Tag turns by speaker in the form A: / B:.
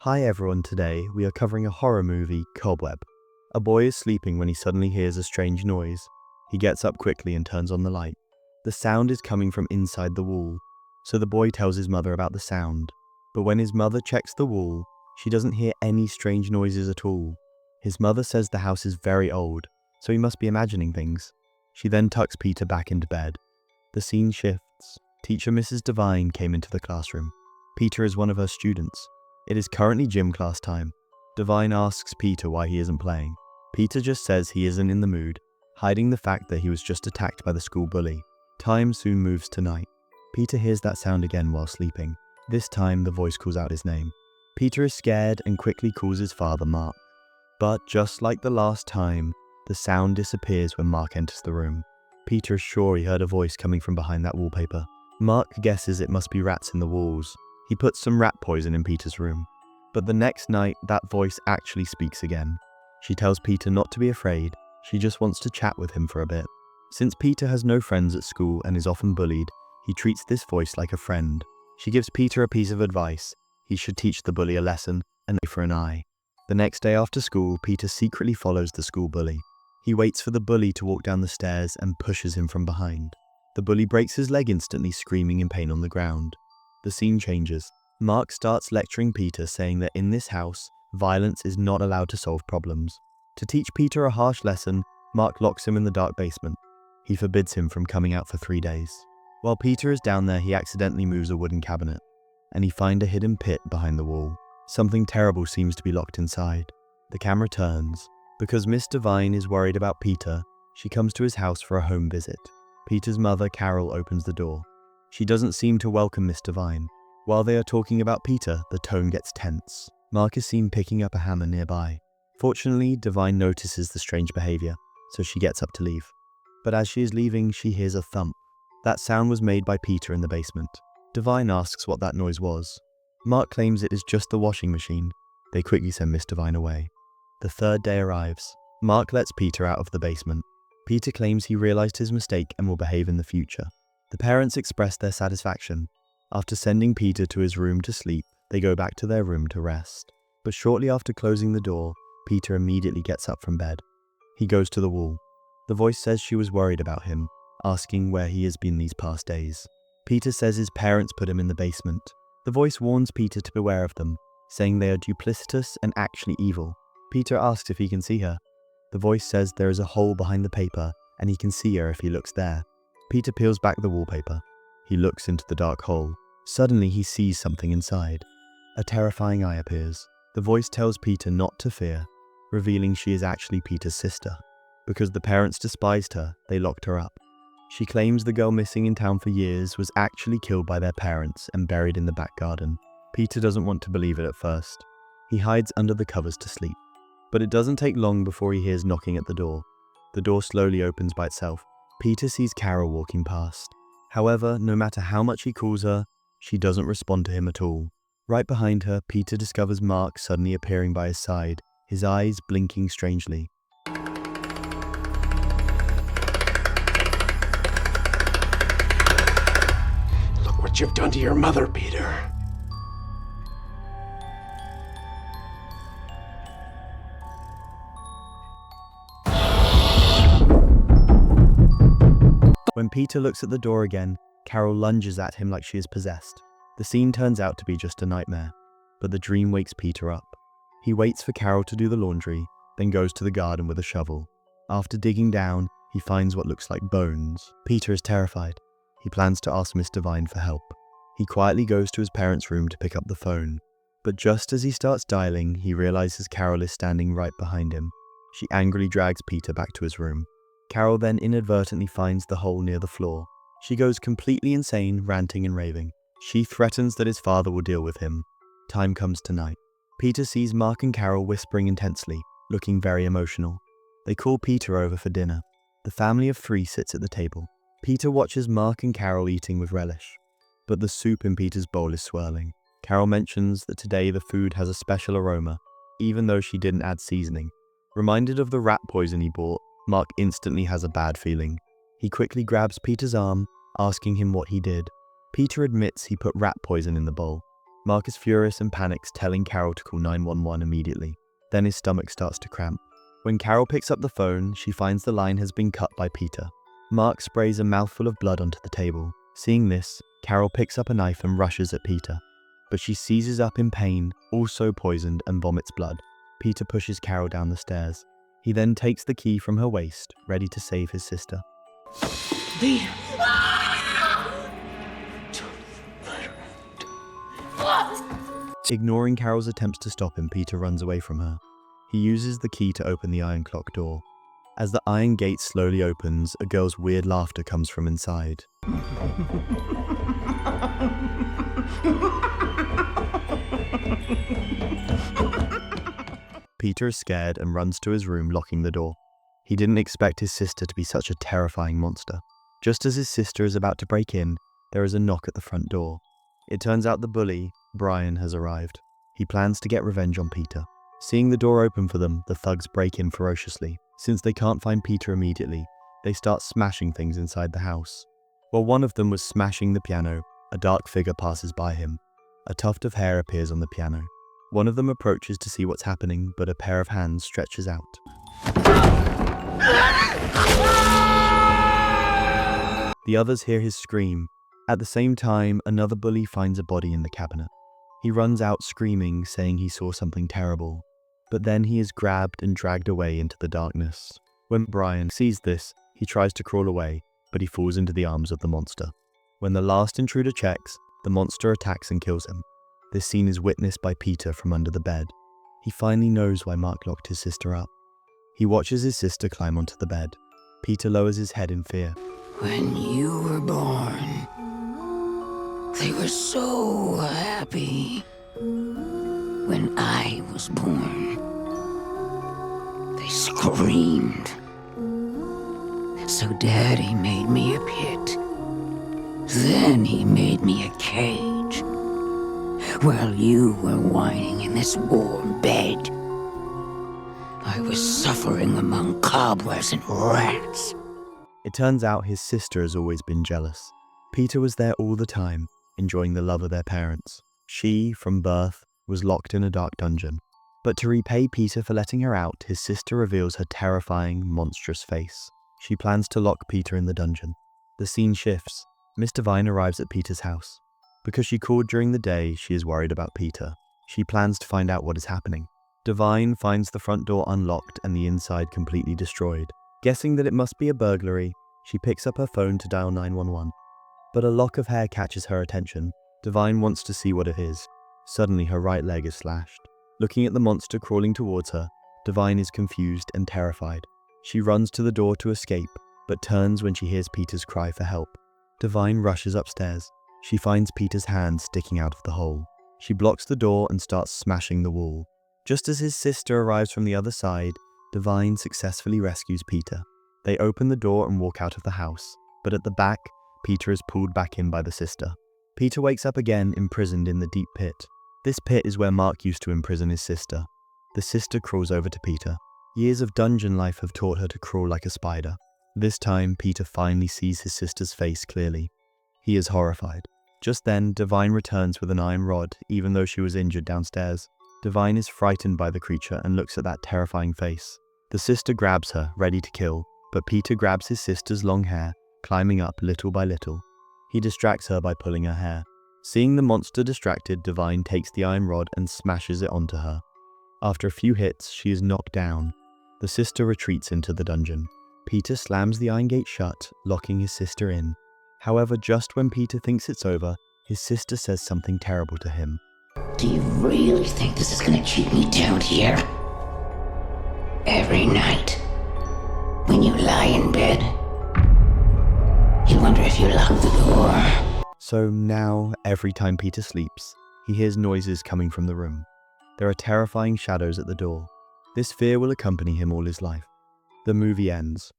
A: Hi everyone, today we are covering a horror movie, Cobweb. A boy is sleeping when he suddenly hears a strange noise. He gets up quickly and turns on the light. The sound is coming from inside the wall, so the boy tells his mother about the sound. But when his mother checks the wall, she doesn't hear any strange noises at all. His mother says the house is very old, so he must be imagining things. She then tucks Peter back into bed. The scene shifts. Teacher Mrs. Devine came into the classroom. Peter is one of her students. It is currently gym class time. Devine asks Peter why he isn't playing. Peter just says he isn't in the mood, hiding the fact that he was just attacked by the school bully. Time soon moves to night. Peter hears that sound again while sleeping. This time the voice calls out his name. Peter is scared and quickly calls his father Mark. But just like the last time, the sound disappears when Mark enters the room. Peter is sure he heard a voice coming from behind that wallpaper. Mark guesses it must be rats in the walls. He puts some rat poison in Peter's room. But the next night, that voice actually speaks again. She tells Peter not to be afraid, she just wants to chat with him for a bit. Since Peter has no friends at school and is often bullied, he treats this voice like a friend. She gives Peter a piece of advice. He should teach the bully a lesson, an eye for an eye. The next day after school, Peter secretly follows the school bully. He waits for the bully to walk down the stairs and pushes him from behind. The bully breaks his leg instantly, screaming in pain on the ground. The scene changes. Mark starts lecturing Peter, saying that in this house, violence is not allowed to solve problems. To teach Peter a harsh lesson, Mark locks him in the dark basement. He forbids him from coming out for 3 days. While Peter is down there, he accidentally moves a wooden cabinet, and he finds a hidden pit behind the wall. Something terrible seems to be locked inside. The camera turns. Because Miss Devine is worried about Peter, she comes to his house for a home visit. Peter's mother, Carol, opens the door. She doesn't seem to welcome Miss Devine. While they are talking about Peter, the tone gets tense. Mark is seen picking up a hammer nearby. Fortunately, Devine notices the strange behavior, so she gets up to leave. But as she is leaving, she hears a thump. That sound was made by Peter in the basement. Devine asks what that noise was. Mark claims it is just the washing machine. They quickly send Miss Devine away. The third day arrives. Mark lets Peter out of the basement. Peter claims he realized his mistake and will behave in the future. The parents express their satisfaction. After sending Peter to his room to sleep, they go back to their room to rest. But shortly after closing the door, Peter immediately gets up from bed. He goes to the wall. The voice says she was worried about him, asking where he has been these past days. Peter says his parents put him in the basement. The voice warns Peter to beware of them, saying they are duplicitous and actually evil. Peter asks if he can see her. The voice says there is a hole behind the paper and he can see her if he looks there. Peter peels back the wallpaper. He looks into the dark hole. Suddenly he sees something inside. A terrifying eye appears. The voice tells Peter not to fear, revealing she is actually Peter's sister. Because the parents despised her, they locked her up. She claims the girl missing in town for years was actually killed by their parents and buried in the back garden. Peter doesn't want to believe it at first. He hides under the covers to sleep. But it doesn't take long before he hears knocking at the door. The door slowly opens by itself. Peter sees Carol walking past. However, no matter how much he calls her, she doesn't respond to him at all. Right behind her, Peter discovers Mark suddenly appearing by his side, his eyes blinking strangely.
B: Look what you've done to your mother, Peter.
A: When Peter looks at the door again, Carol lunges at him like she is possessed. The scene turns out to be just a nightmare, but the dream wakes Peter up. He waits for Carol to do the laundry, then goes to the garden with a shovel. After digging down, he finds what looks like bones. Peter is terrified. He plans to ask Miss Devine for help. He quietly goes to his parents' room to pick up the phone. But just as he starts dialing, he realizes Carol is standing right behind him. She angrily drags Peter back to his room. Carol then inadvertently finds the hole near the floor. She goes completely insane, ranting and raving. She threatens that his father will deal with him. Time comes to night. Peter sees Mark and Carol whispering intensely, looking very emotional. They call Peter over for dinner. The family of 3 sits at the table. Peter watches Mark and Carol eating with relish. But the soup in Peter's bowl is swirling. Carol mentions that today the food has a special aroma, even though she didn't add seasoning. Reminded of the rat poison he bought, Mark instantly has a bad feeling. He quickly grabs Peter's arm, asking him what he did. Peter admits he put rat poison in the bowl. Mark is furious and panics, telling Carol to call 911 immediately. Then his stomach starts to cramp. When Carol picks up the phone, she finds the line has been cut by Peter. Mark sprays a mouthful of blood onto the table. Seeing this, Carol picks up a knife and rushes at Peter. But she seizes up in pain, also poisoned, and vomits blood. Peter pushes Carol down the stairs. He then takes the key from her waist, ready to save his sister. Ignoring Carol's attempts to stop him, Peter runs away from her. He uses the key to open the iron clock door. As the iron gate slowly opens, a girl's weird laughter comes from inside. Peter is scared and runs to his room, locking the door. He didn't expect his sister to be such a terrifying monster. Just as his sister is about to break in, there is a knock at the front door. It turns out the bully, Brian, has arrived. He plans to get revenge on Peter. Seeing the door open for them, the thugs break in ferociously. Since they can't find Peter immediately, they start smashing things inside the house. While one of them was smashing the piano, a dark figure passes by him. A tuft of hair appears on the piano. One of them approaches to see what's happening, but a pair of hands stretches out. The others hear his scream. At the same time, another bully finds a body in the cabinet. He runs out screaming, saying he saw something terrible. But then he is grabbed and dragged away into the darkness. When Brian sees this, he tries to crawl away, but he falls into the arms of the monster. When the last intruder checks, the monster attacks and kills him. This scene is witnessed by Peter from under the bed. He finally knows why Mark locked his sister up. He watches his sister climb onto the bed. Peter lowers his head in fear.
C: When you were born, they were so happy. When I was born, they screamed. So Daddy made me a pit. Then he made me a cage. While you were whining in this warm bed, I was suffering among cobwebs and rats.
A: It turns out his sister has always been jealous. Peter was there all the time, enjoying the love of their parents. She, from birth, was locked in a dark dungeon. But to repay Peter for letting her out, his sister reveals her terrifying, monstrous face. She plans to lock Peter in the dungeon. The scene shifts. Miss Devine arrives at Peter's house. Because she called during the day, she is worried about Peter. She plans to find out what is happening. Devine finds the front door unlocked and the inside completely destroyed. Guessing that it must be a burglary, she picks up her phone to dial 911. But a lock of hair catches her attention. Devine wants to see what it is. Suddenly, her right leg is slashed. Looking at the monster crawling towards her, Devine is confused and terrified. She runs to the door to escape, but turns when she hears Peter's cry for help. Devine rushes upstairs. She finds Peter's hand sticking out of the hole. She blocks the door and starts smashing the wall. Just as his sister arrives from the other side, Devine successfully rescues Peter. They open the door and walk out of the house, but at the back, Peter is pulled back in by the sister. Peter wakes up again, imprisoned in the deep pit. This pit is where Mark used to imprison his sister. The sister crawls over to Peter. Years of dungeon life have taught her to crawl like a spider. This time, Peter finally sees his sister's face clearly. He is horrified. Just then, Devine returns with an iron rod, even though she was injured downstairs. Devine is frightened by the creature and looks at that terrifying face. The sister grabs her, ready to kill, but Peter grabs his sister's long hair, climbing up little by little. He distracts her by pulling her hair. Seeing the monster distracted, Devine takes the iron rod and smashes it onto her. After a few hits, she is knocked down. The sister retreats into the dungeon. Peter slams the iron gate shut, locking his sister in. However, just when Peter thinks it's over, his sister says something terrible to him.
C: Do you really think this is gonna keep me down here? Every night, when you lie in bed, you wonder if you locked the door.
A: So now, every time Peter sleeps, he hears noises coming from the room. There are terrifying shadows at the door. This fear will accompany him all his life. The movie ends.